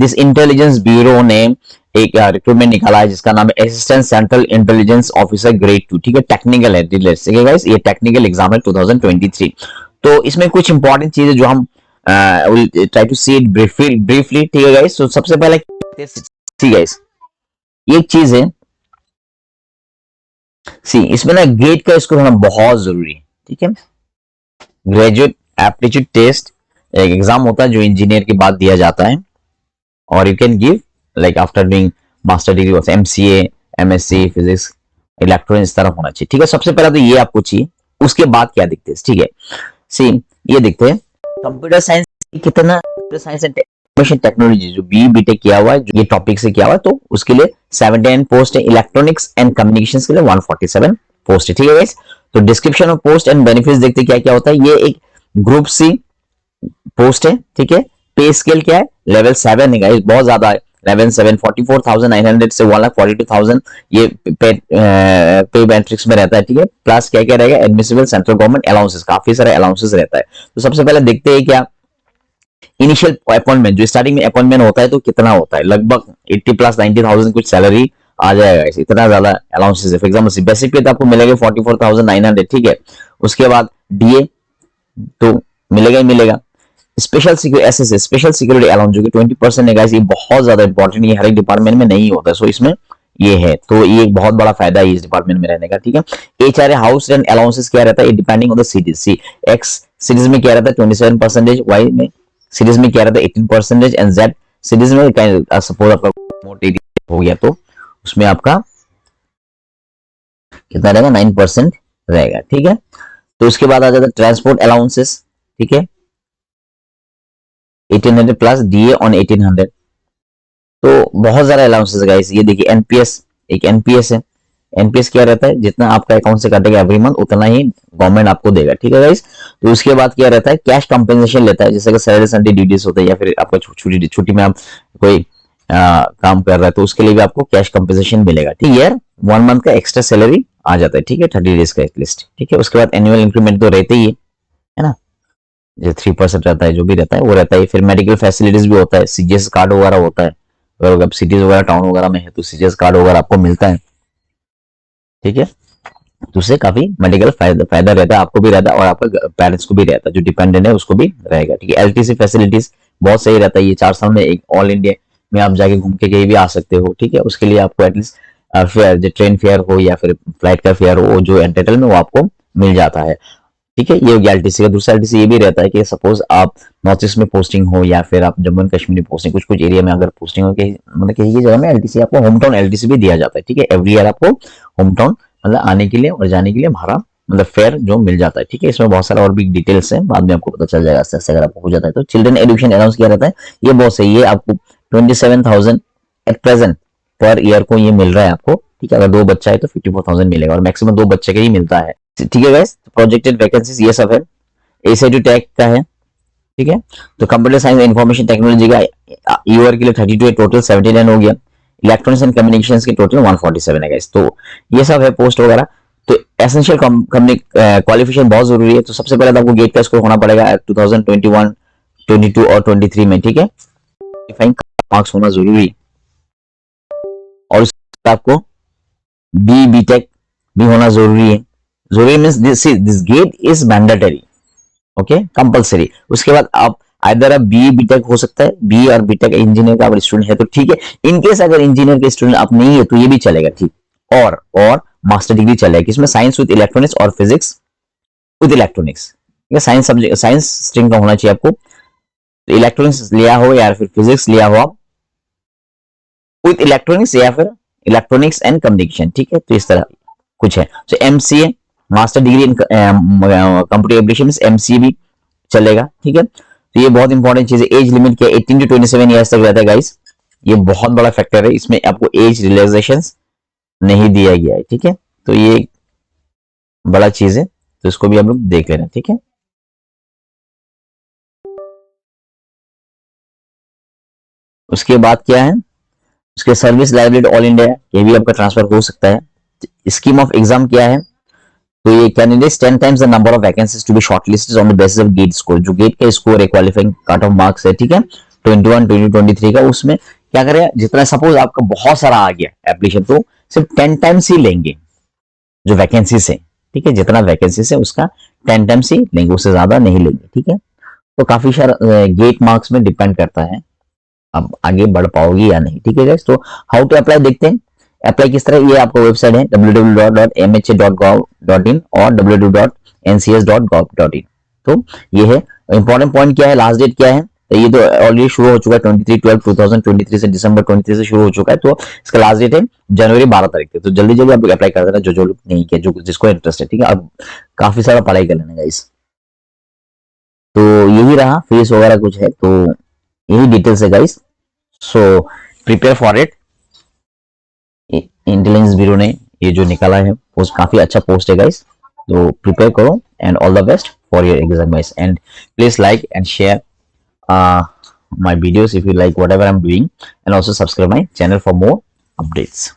This intelligence bureau ने एक recruitment निकाला है जिसका नाम है assistant central intelligence officer grade 2, ठीक है, टेक्निकल है, ठीक है गाइस, ये टेक्निकल एग्जाम है 2023। तो इसमें कुछ इंपॉर्टेंट चीजें जो हम will try to see it briefly, ठीक है गाइस। तो सबसे पहले सी गाइस, ये एक चीज है, सी इसमें ना गेट का स्कोर होना बहुत जरूरी है, ठीक है। ग्रेजुएट एप्टीट्यूड टेस्ट एक एग्जाम होता है जो इंजीनियर के बाद दिया जाता है, और you can give like after doing master degree of MCA, MSc physics, electronics, इस तरह होना चाहिए, ठीक है। सबसे पहले तो ये आपको चाहिए, उसके बाद क्या दिखते हैं, ठीक है। सी ये दिखते हैं कंप्यूटर साइंस कितना, computer science and information technology जो बीटेक किया हुआ है, जो ये टॉपिक से किया हुआ है, तो उसके लिए 79 पोस्ट है। इलेक्ट्रॉनिक्स एंड कम्युनिकेशंस के लिए 147 पोस्ट है, ठीक है गाइस। तो description of post and benefits देखते क्या क्या होता है। ये एक ग्रुप सी पोस्ट है, ठीक है। पे स्केल क्या है, लेवल 7 है गाइस, बहुत ज्यादा है। 11/7 44,900 से 1,42,000 ये पे मैट्रिक्स में रहता है, ठीक है। प्लस क्या क्या रहेगा, एडमिसिबल सेंट्रल गवर्नमेंट अलाउंसेस, काफी सारे अलाउंसेस रहता है। तो सबसे पहले देखते हैं क्या इनिशियल अपॉइंटमेंट, जो स्टार्टिंग में अपॉइंटमेंट होता है तो कितना होता है, लगभग 80 प्लस 90,000 कुछ सैलरी आ जाएगा, इतना ज्यादा अलाउंसेस है। फॉर एग्जाम्पल बेसिक पे तो आपको मिलेगा 44,900, ठीक है। उसके बाद डीए तो मिलेगा ही मिलेगा। Special security SSA, special security allowance जो कि 20% है गाइस, ये बहुत ज्यादा इंपॉर्टेंट, ये हर एक डिपार्टमेंट में नहीं होता, सो इसमें ये है, तो ये एक बहुत बड़ा फायदा है इस डिपार्टमेंट में रहने का, ठीक है। एचआरए हाउस रेंट अलाउंसेस क्या रहता है, depending on the cities. C X cities में क्या रहता है 27%, वाई में सीरीज में क्या रहता है 18%, एंड जेड सीरीज में सपोज आपका मोट एरिया हो गया तो उसमें आपका कितना रहेगा 9% रहेगा, ठीक है। तो उसके बाद आ जाता है ट्रांसपोर्ट अलाउंसेस, ठीक है, 1800 प्लस डीए ऑन 1800, तो बहुत सारे अलाउंसेस गाइस। ये देखिए एनपीएस, एक एनपीएस है, एनपीएस क्या रहता है, जितना आपका अकाउंट से कटेगा एवरी मंथ उतना ही गवर्नमेंट आपको देगा, ठीक है गाइस। तो उसके बाद क्या रहता है, कैश कंपेंसेशन लेता है, जैसे कि सैटरडे संडे ड्यूटीज होते हैं, या फिर आपका छुट्टी में आप कोई काम कर रहा है तो उसके लिए भी आपको कैश कंपेंसेशन मिलेगा, ठीक है। 1 मंथ का एक्स्ट्रा सैलरी आ जाता है, ठीक है, 30 डेज का एटलीस्ट, ठीक है। उसके बाद एनुअल इंक्रीमेंट तो रहते ही है ना, जो 3% रहता है, जो भी रहता है वो रहता है। फिर मेडिकल फैसिलिटीज भी होता है, सीजीएस कार्ड वगैरह होता है, अगर आप सिटीज वगैरह टाउन वगैरह में है तो सीजीएस कार्ड वगैरह आपको मिलता है, ठीक है। तो उससे काफी मेडिकल फायदा रहता है, आपको भी रहता है और आपके पेरेंट्स को भी रहता है, जो डिपेंडेंट है उसको भी रहेगा, ठीक है। एलटीसी फैसिलिटीज बहुत सही रहता है, ये 4 साल में एक ऑल इंडिया में आप जाके घूम के कहीं भी आ सकते हो, ठीक है। उसके लिए आपको एटलीस्ट फेयर, जो ट्रेन फेयर हो या फिर फ्लाइट का फेयर हो, जो एंटरटेल में वो आपको मिल जाता है, ठीक है। ये हो गया एलटीसी का। दूसरा एलटीसी ये भी रहता है कि सपोज आप नॉर्थ ईस्ट में पोस्टिंग हो या फिर आप जम्मू एंड कश्मीर में पोस्टिंग, कुछ कुछ एरिया में अगर पोस्टिंग हो, मतलब किसी जगह में एलटीसी आपको होम टाउन एलटीसी भी दिया जाता है, ठीक है। एवरी ईयर आपको होम टाउन मतलब आने के लिए और जाने के लिए भाड़ा मतलब फेयर जो मिल जाता है, ठीक है। इसमें बहुत सारा और भी डिटेल्स है, बाद में आपको पता चल जाएगा ऐसे अगर आपको हो जाता है तो। चिल्ड्रन एजुकेशन अलाउंस किया रहता है, ये बहुत सही है, आपको 27,000 एट प्रेजेंट पर ईयर को ये मिल रहा है आपको, ठीक है। अगर 2 बच्चा है तो 54,000 मिलेगा, और मैक्सिमम 2 बच्चे का ही मिलता है, ठीक है गाइस। प्रोजेक्टेड वैकेंसीज ये सब है, एसआई टू टेक का है, ठीक है। तो कंप्यूटर साइंस इंफॉर्मेशन टेक्नोलॉजी का ईयर के लिए 32 है, टोटल 79 हो गया। इलेक्ट्रॉनिक्स एंड कम्युनिकेशंस के टोटल 147 है गाइस। तो ये सब है पोस्ट वगैरह। तो एसेंशियल क्वालिफिकेशन बहुत जरूरी है। तो सबसे पहले तो आपको गेट का स्कोर होना पड़ेगा 2021, 22 और 23 में, ठीक है। मार्क्स होना जरूरी है, और आपको बीटेक भी होना जरूरी है। जरूरी means this GATE is mandatory, okay, compulsory. उसके बाद आप आइदर आप बी बीटेक हो सकता है, बी और बीटेक इंजीनियर का अगर स्टूडेंट है तो ठीक है। इनकेस अगर इंजीनियर के स्टूडेंट आप नहीं है तो ये भी चलेगा, ठीक। और मास्टर डिग्री चलेगा, किसमें, साइंस विद इलेक्ट्रॉनिक्स और फिजिक्स विद इलेक्ट्रॉनिक्स, ठीक है। साइंस सब्जेक्ट, साइंस स्ट्रीम का होना चाहिए आपको, तो इलेक्ट्रॉनिक्स लिया हो या फिर फिजिक्स लिया हो आप विद इलेक्ट्रॉनिक्स, या फिर इलेक्ट्रॉनिक्स एंड कम्युनिकेशन, ठीक है। तो इस तरह कुछ है। तो MCA master degree in computer application, MCA भी चलेगा, ठीक है। तो ये बहुत इंपॉर्टेंट चीज है। एज लिमिट क्या है, 18 to 27 ईयर्स तक रहता है गाइस, ये बहुत बड़ा फैक्टर है, इसमें आपको एज रिलैक्सेशन नहीं दिया गया है, ठीक है। तो ये बड़ा चीज है, तो इसको भी हम लोग देख लेना, ठीक है। उसके बाद क्या है, उसके सर्विस लाइबिलिटी ऑल इंडिया, ये भी आपका ट्रांसफर हो सकता है। स्कीम ऑफ एग्जाम क्या है, तो ये candidates 10 times the number of vacancies to be shortlisted on the basis of GATE score, जो गेट का स्कोर है क्वालिफाइंग कट ऑफ मार्क्स है, ठीक है। 21, 22, 23 का, उसमें क्या करें, जितना सपोज आपका बहुत सारा आ गया एप्लीकेशन, तो सिर्फ 10 टाइम्स ही लेंगे जो वैकेंसी से, ठीक है, जितना वैकेंसी से उसका 10 टाइम्स ही लेंगे, उससे ज्यादा नहीं लेंगे, ठीक है। तो काफी सारा गेट मार्क्स में डिपेंड करता है अब आगे बढ़ पाओगी या नहीं, ठीक है गाइस। तो हाउ टू अप्लाई देखते हैं। अप्लाई किस तरह, ये आपका वेबसाइट है www.mha.gov.in और www.ncs.gov.in। तो ये है इंपॉर्टेंट पॉइंट, क्या है, लास्ट डेट क्या है, तो ये तो ऑलरेडी शुरू हो चुका है 23/12/2023 से, दिसंबर 23 से शुरू हो चुका है, तो इसका लास्ट डेट है जनवरी 12 तारीख तक। तो जल्दी जल्दी आप अप्लाई कर देना, जो लोग नहीं किया, जो जिसको इंटरेस्ट है, ठीक है। अब काफी सारा पढ़ाई कर लेना गाइस। तो यही रहा, फीस वगैरह कुछ है तो यही डिटेल्स है guys. So prepare for it. Intelligence bureau ने ये जो निकाला है पोस्ट, काफी अच्छा पोस्ट है गाइस, तो प्रिपेयर करो and all the best for your exam guys. And please like and share my videos if you like whatever I'm doing, and also subscribe my channel for more updates.